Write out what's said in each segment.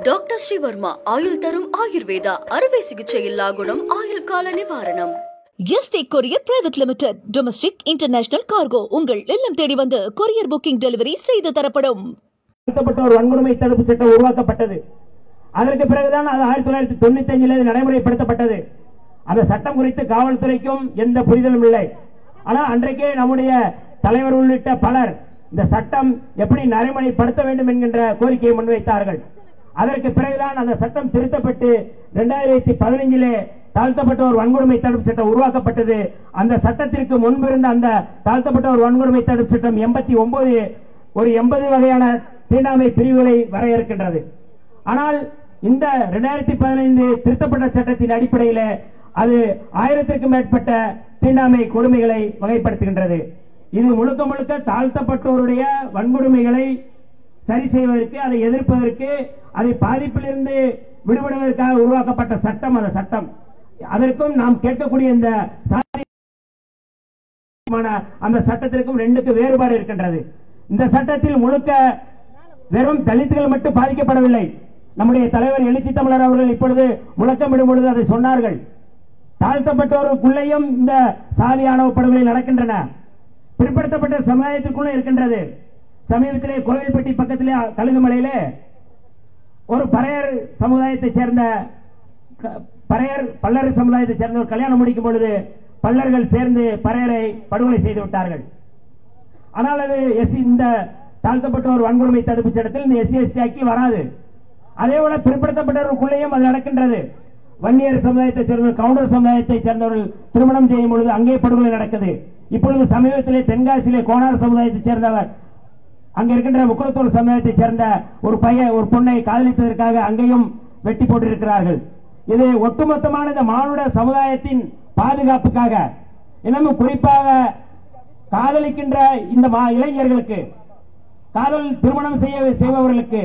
Doctor Sreevarma ஆயுள் தரும் ஆயுர்வேதா அறுவை சிகிச்சையில்லா குணம் ஆயுள் கால நிவாரணம். Yesterday courier private limited domestic international cargo உங்கள் இல்லம் தேடி வந்து கொரியர் புக்கிங் டெலிவரி செய்து தரப்படும். ஒரு வன்கொடுமை தடுப்பு சட்டம் உருவாக்கப்பட்டது. அதற்கு பிறகுதான் அது 1995 நடைமுறைப்படுத்தப்பட்டது. அந்த சட்டம் குறித்து காவல்துறைக்கும் எந்த புரிதலும் இல்லை. ஆனால் அன்றைக்கே நம்முடைய தலைவர் உள்ளிட்ட பலர் இந்த சட்டம் எப்படி நடைமுறைப்படுத்த வேண்டும் என்கின்ற கோரிக்கையை முன்வைத்தார்கள். அதற்கு பிறகுதான் அந்த சட்டம் திருத்தப்பட்டு 2015 தாழ்த்தப்பட்டோர் வன்கொடுமை தடுப்பு சட்டம் உருவாக்கப்பட்டது. அந்த சட்டத்திற்கு முன்பு இருந்த அந்த தாழ்த்தப்பட்டோர் வன்கொடுமை தடுப்பு சட்டம் 89 ஒரு 80 வகையான தீண்டாமை பிரிவுகளை வரையறுக்கின்றது. ஆனால் இந்த 2015 திருத்தப்பட்ட சட்டத்தின் அடிப்படையில் அது 1000க்கும் மேற்பட்ட தீண்டாமை கொடுமைகளை வகைப்படுத்துகின்றது. இது முழுக்க முழுக்க தாழ்த்தப்பட்டோருடைய வன்கொடுமைகளை சரி செய்வதற்கு, அதை எதிர்ப்பதற்கு, அதை பாதிப்பிலிருந்து விடுபடுவதற்காக உருவாக்கப்பட்ட சட்டம். அந்த சட்டம் அதற்கும் நாம் கேட்கக்கூடிய இந்த அந்த சட்டத்திற்கும் ரெண்டுக்கு வேறுபாடு இருக்கின்றது. இந்த சட்டத்தில் முழுக்க வெறும் தலித்துகள் மட்டும் பாதிக்கப்படவில்லை. நம்முடைய தலைவர் எழுச்சி தமிழர் அவர்கள் இப்பொழுது முழக்கமிடும் பொழுது அதை சொன்னார்கள். தாழ்த்தப்பட்டோருக்குள்ளேயும் இந்த சாதி ஆணவ படுகொலை நடக்கின்றன. பிற்படுத்தப்பட்ட சமுதாயத்திற்குள்ள இருக்கின்றது. சமீபத்திலே கோவில்பட்டி பக்கத்திலே கழுகுமலையிலே ஒரு பறையர் சமுதாயத்தைச் சேர்ந்த பல்லர் சமுதாயத்தைச் சேர்ந்த ஒரு கல்யாணம் முடிக்கும் பொழுது பல்லர்கள் சேர்ந்து பறையரை படுகொலை செய்து விட்டார்கள். ஆனால் அது இந்த தாழ்த்தப்பட்டோர் வன்கொடுமை தடுப்பு சட்டத்தில் இந்த SC/ST ஆக்கி வராது. அதே போல பிற்படுத்தப்பட்டவர்களுக்குள்ளேயும் அது நடக்கின்றது. வன்னியர் சமுதாயத்தைச் சேர்ந்த கவுண்டர் சமுதாயத்தைச் சேர்ந்தவர்கள் திருமணம் செய்யும் பொழுது அங்கே படுகொலை நடக்குது. இப்பொழுது சமீபத்திலே தென்காசியிலே கோனார் சமுதாயத்தைச் சேர்ந்தவர் அங்க இருக்கின்ற முக்குளத்தூர் சமுதாயத்தைச் சேர்ந்த ஒரு பொண்ணை காதலித்ததற்காக அங்கேயும் வெட்டி போட்டிருக்கிறார்கள். இது ஒட்டுமொத்தமான இந்த மானுட சமுதாயத்தின் பாதுகாப்புக்காக, இன்னமும் குறிப்பாக காதலிக்கின்ற இந்த இளைஞர்களுக்கு, காதல் திருமணம் செய்பவர்களுக்கு,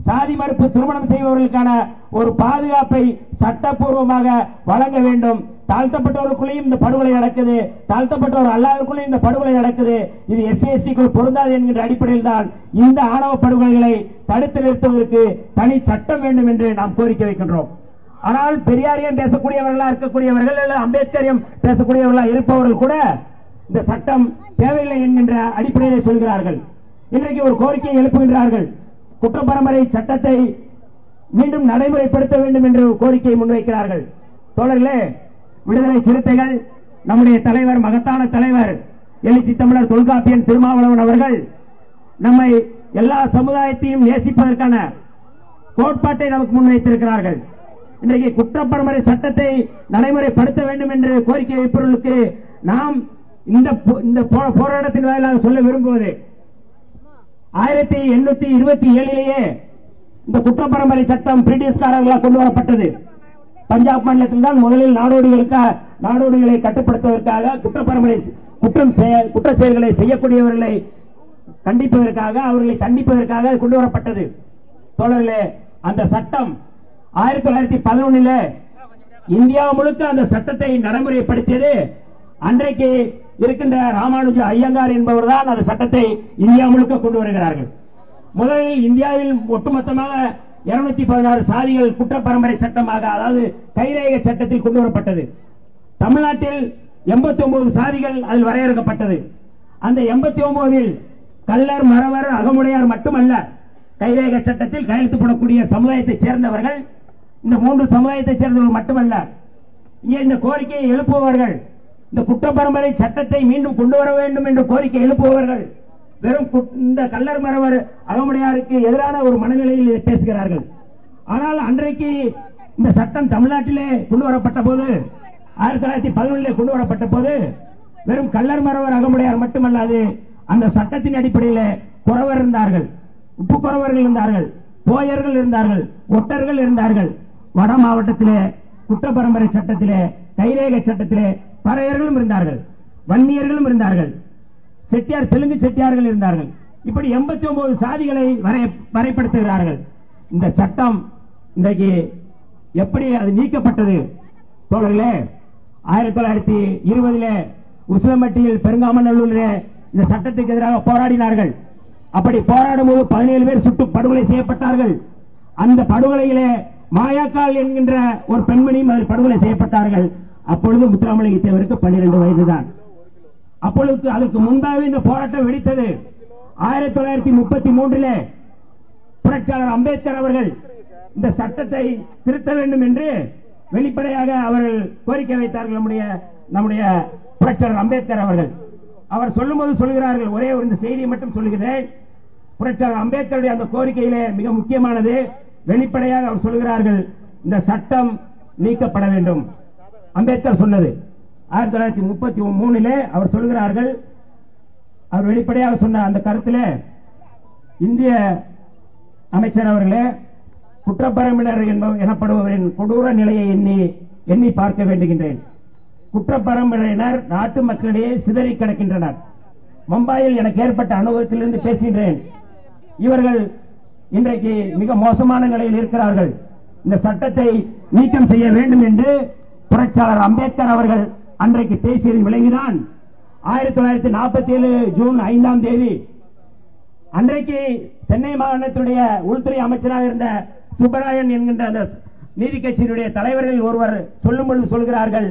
சாதி மறுப்பு திருமணம் செய்பவர்களுக்கான ஒரு பாதுகாப்பை சட்டப்பூர்வமாக வழங்க வேண்டும். தாழ்த்தப்பட்டவர்களுக்குள்ளேயும் இந்த படுகொலை நடக்குது, தாழ்த்தப்பட்டவர் அல்லாதவர்களுக்குள்ளேயும் இந்த படுகொலை நடக்குது. இது SC/ST பொருந்தாது என்கின்ற அடிப்படையில் தான் இந்த ஆணவ படுகொலைகளை தடுத்து நிறுத்துவதற்கு தனி சட்டம் வேண்டும் என்று நாம் கோரிக்கை வைக்கின்றோம். ஆனால் பெரியாரியம் பேசக்கூடியவர்களா இருக்கக்கூடியவர்கள், அம்பேத்கரியம் பேசக்கூடியவர்களா இருப்பவர்கள் கூட இந்த சட்டம் தேவையில்லை என்கின்ற அடிப்படையில் சொல்கிறார்கள். இன்றைக்கு ஒரு கோரிக்கையை எழுப்புகின்றார்கள். குற்றப்பரம்பரை சட்டத்தை மீண்டும் நடைமுறைப்படுத்த வேண்டும் என்று கோரிக்கையை முன்வைக்கிறார்கள். தோழர்களே, விடுதலை சிறுத்தைகள், நம்முடைய தலைவர், மகத்தான தலைவர் எழுச்சி தமிழர் தொல்காப்பியன் திருமாவளவன் அவர்கள் நம்மை எல்லா சமுதாயத்தையும் நேசிப்பதற்கான கோட்பாட்டை நமக்கு முன்வைத்திருக்கிறார்கள். இன்றைக்கு குற்றப்பரம்பரை சட்டத்தை நடைமுறைப்படுத்த வேண்டும் என்று கோரிக்கை வைப்பவர்களுக்கு நாம் இந்த போராட்டத்தின் வாயிலாக சொல்ல விரும்புவது, 1827 இந்த குற்றப்பரம்பரை சட்டம் பிரிட்டிஷ்காரர்களால் கொண்டு வரப்பட்டது. பஞ்சாப் மாநிலத்தில் தான் முதலில் நாடோடிகளை கட்டுப்படுத்துவதற்காக, குற்றப்பரம்பரை குற்ற செயல்களை செய்யக்கூடியவர்களை கண்டிப்பதற்காக, அவர்களை தண்டிப்பதற்காக கொண்டு வரப்பட்டது. தோழர்களே, அந்த சட்டம் 1911 இந்தியா முழுக்க அந்த சட்டத்தை நடைமுறைப்படுத்தியது அன்றைக்கு இருக்கின்ற ராமானுஜ ஐயங்கார் என்பவர் தான் அந்த சட்டத்தை இந்தியா முழுக்க கொண்டு வருகிறார்கள். முதலில் இந்தியாவில் ஒட்டுமொத்தமாக 216 சாதிகள் குற்றப்பரம்பரை சட்டமாக, அதாவது கைரேகை சட்டத்தில் கொண்டு வரப்பட்டது. தமிழ்நாட்டில் 89 சாதிகள் அதில் வரையறுக்கப்பட்டது. அந்த 89 கள்ளர், மறவர், அகமுடையார் மட்டுமல்ல, கைரேகை சட்டத்தில் கையெழுத்து போடக்கூடிய சமுதாயத்தைச் சேர்ந்தவர்கள், இந்த 3 சமுதாயத்தைச் சேர்ந்தவர்கள் மட்டுமல்ல, இங்கே இந்த கோரிக்கையை எழுப்புபவர்கள், இந்த குற்றப்பரம்பரை சட்டத்தை மீண்டும் கொண்டு வர வேண்டும் என்று கோரிக்கை எழுப்புபவர்கள் வெறும் இந்த கள்ளர், மறவர், அகமுடையாருக்கு எதிரான ஒரு மனநிலையில் பேசுகிறார்கள். ஆனால் அன்றைக்கு இந்த சட்டம் தமிழ்நாட்டிலே கொண்டு வரப்பட்ட போது, 1911 கொண்டு வரப்பட்ட போது, வெறும் கள்ளர், மறவர், அகமுடையார் மட்டுமல்லாது அந்த சட்டத்தின் அடிப்படையில் குறவர் இருந்தார்கள், உப்பு குறவர்கள் இருந்தார்கள், போயர்கள் இருந்தார்கள், ஒட்டர்கள் இருந்தார்கள். வட மாவட்டத்திலே குற்றப்பரம்பரை சட்டத்திலே, கைரேகை சட்டத்திலே பறையர்களும் இருந்தார்கள், வன்னியர்களும் இருந்தார்கள், செட்டியார், தெலுங்கு செட்டியார்கள் இருந்தார்கள். இப்படி 89 சாதிகளை வரைப்படுத்துகிறார்கள். இந்த சட்டம் இன்றைக்கு எப்படி அது நீக்கப்பட்டது? தோழர்களே, 1920 உசிலம்பட்டியில், பெருங்காமநல்லூரிலே இந்த சட்டத்துக்கு எதிராக போராடினார்கள். அப்படி போராடும் போது 17 பேர் சுட்டு படுகொலை செய்யப்பட்டார்கள். அந்த படுகொலையிலே மாயாக்கால் என்கின்ற ஒரு பெண்மணியும் அதில் படுகொலை செய்யப்பட்டார்கள். அப்பொழுது முத்துராமலிங்க தேவருக்கு 12 வயதுதான். அப்பொழுது அதற்கு முன்பாகவே இந்த போராட்டம் வெடித்தது. 1933 புரட்சியாளர் அம்பேத்கர் அவர்கள் இந்த சட்டத்தை திருத்த வேண்டும் என்று வெளிப்படையாக அவர்கள் கோரிக்கை வைத்தார்கள். நம்முடைய புரட்சியாளர் அம்பேத்கர் அவர்கள் அவர் சொல்லும்போது சொல்கிறார்கள், ஒரே ஒரு செய்தியை மட்டும் சொல்லுகிறேன். புரட்சியாளர் அம்பேத்கருடைய அந்த கோரிக்கையிலே மிக முக்கியமானது, வெளிப்படையாக அவர் சொல்கிறார்கள், இந்த சட்டம் நீக்கப்பட வேண்டும். அம்பேத்கர் சொன்னது 1933 அவர் சொல்கிறார்கள். அவர் வெளிப்படையாக சொன்ன அந்த கருத்திலே, இந்திய அமைச்சர் அவர்களே, குற்றப்பரம்பினர் எனப்படுபவரின் கொடூர நிலையை எண்ணி பார்க்க வேண்டுகின்றேன். குற்றப்பரம்பினர் நாட்டு மக்களிடையே சிதறி கிடக்கின்றனர். மும்பையில் எனக்கு ஏற்பட்ட அனுபவத்திலிருந்து பேசுகின்றேன். இவர்கள் இன்றைக்கு மிக மோசமான நிலையில் இருக்கிறார்கள். இந்த சட்டத்தை நீக்கம் செய்ய வேண்டும் என்று புரட்சியாளர் அம்பேத்கர் அவர்கள் அன்றைக்கு பேசியதன் விளைவுதான் 1947 ஜூன் 5ஆம் தேதி அன்றைக்கு சென்னை மாகாணத்துடைய உள்துறை அமைச்சராக இருந்த சுப்பராயன் என்கின்ற அந்த நீதி கட்சியினுடைய தலைவர்கள் ஒருவர் சொல்லும் பொழுது சொல்கிறார்கள்,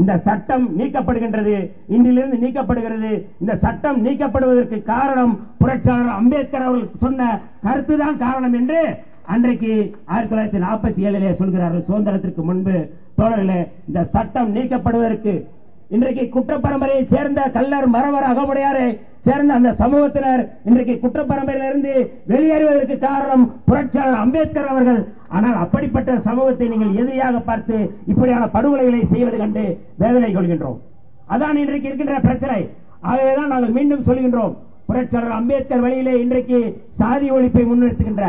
இந்த சட்டம் நீக்கப்படுகின்றது, இன்றிலிருந்து நீக்கப்படுகிறது. இந்த சட்டம் நீக்கப்படுவதற்கு காரணம் புரட்சியாளர் அம்பேத்கர் அவர்கள் சொன்ன கருத்துதான் காரணம் என்று அன்றைக்கு 1947 சொல்கிறார்கள். சுதந்திரத்திற்கு முன்பு தோழர்களே, இந்த சட்டம் நீக்கப்படுவதற்கு இன்றைக்கு குற்றப்பரம்பரையை சேர்ந்த கள்ளர் மறவர் அகமுடையாரை சேர்ந்த அந்த சமூகத்தினர் இன்றைக்கு குற்றப்பரம்பரையிலிருந்து வெளியேறுவதற்கு காரணம் புரட்சியாளர் அம்பேத்கர் அவர்கள். ஆனால் அப்படிப்பட்ட சமூகத்தை நீங்கள் எதிரியாக பார்த்து இப்படியான படுகொலைகளை செய்வது கண்டு வேதனை கொள்கின்றோம். அதான் இன்றைக்கு இருக்கின்ற பிரச்சனை. ஆகவேதான் நாங்கள் மீண்டும் சொல்கின்றோம், புரட்சியாளர் அம்பேத்கர் வழியிலே இன்றைக்கு சாதி ஒழிப்பை முன்னிறுத்துகின்ற,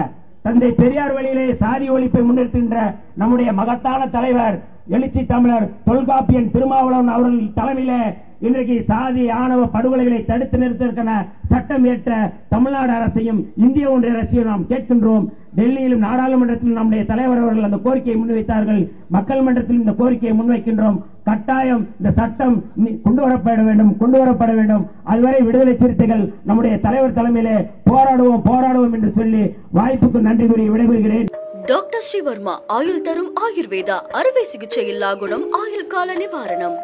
தந்தை பெரியார் வழியிலே சாதி ஒழிப்பை முன்னிறுத்துகின்ற நம்முடைய மகத்தான தலைவர் எழுச்சி தமிழர் தொல்காப்பியன் திருமாவளவன் அவர்கள் தலைமையிலே இன்றைக்கு சாதி ஆணவ படுகொலைகளை தடுத்து நிறுத்துவதற்கான சட்டம் ஏற்ற தமிழ்நாடு அரசையும் இந்திய ஒன்றிய அரசையும் நாம் கேட்கின்றோம். டெல்லியிலும் நாடாளுமன்றத்திலும் நம்முடைய தலைவர் அவர்கள் அந்த கோரிக்கையை முன்வைத்தார்கள். மக்கள் மன்றத்தில் இந்த கோரிக்கையை முன்வைக்கின்றோம். கட்டாயம் இந்த சட்டம் கொண்டு வரப்பட வேண்டும். அதுவரை விடுதலை சிறுத்தைகள் நம்முடைய தலைவர் தலைமையிலே போராடுவோம் என்று சொல்லி வாய்ப்புக்கு நன்றி கூறி விடைபெறுகிறேன். டாக்டர் ஸ்ரீவர்மா ஆயுள் தரும் ஆயுர்வேதா அறுவை சிகிச்சை இல்லா குணம் ஆயுள் கால நிவாரணம்.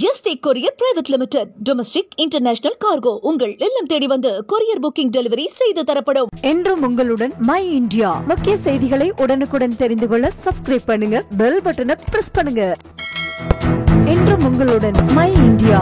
Yesterday courier private limited domestic international cargo உங்கள் இல்லம் தேடி வந்து கொரியர் புக்கிங் டெலிவரி செய்து தரப்படும். என்றும் உங்களுடன் மை இந்தியா. முக்கிய செய்திகளை உடனுக்குடன் தெரிந்து கொள்ள சப்ஸ்கிரைப் பண்ணுங்க, பெல் பட்டனை பிரஸ் பண்ணுங்க. என்றும் உங்களுடன் மை இந்தியா.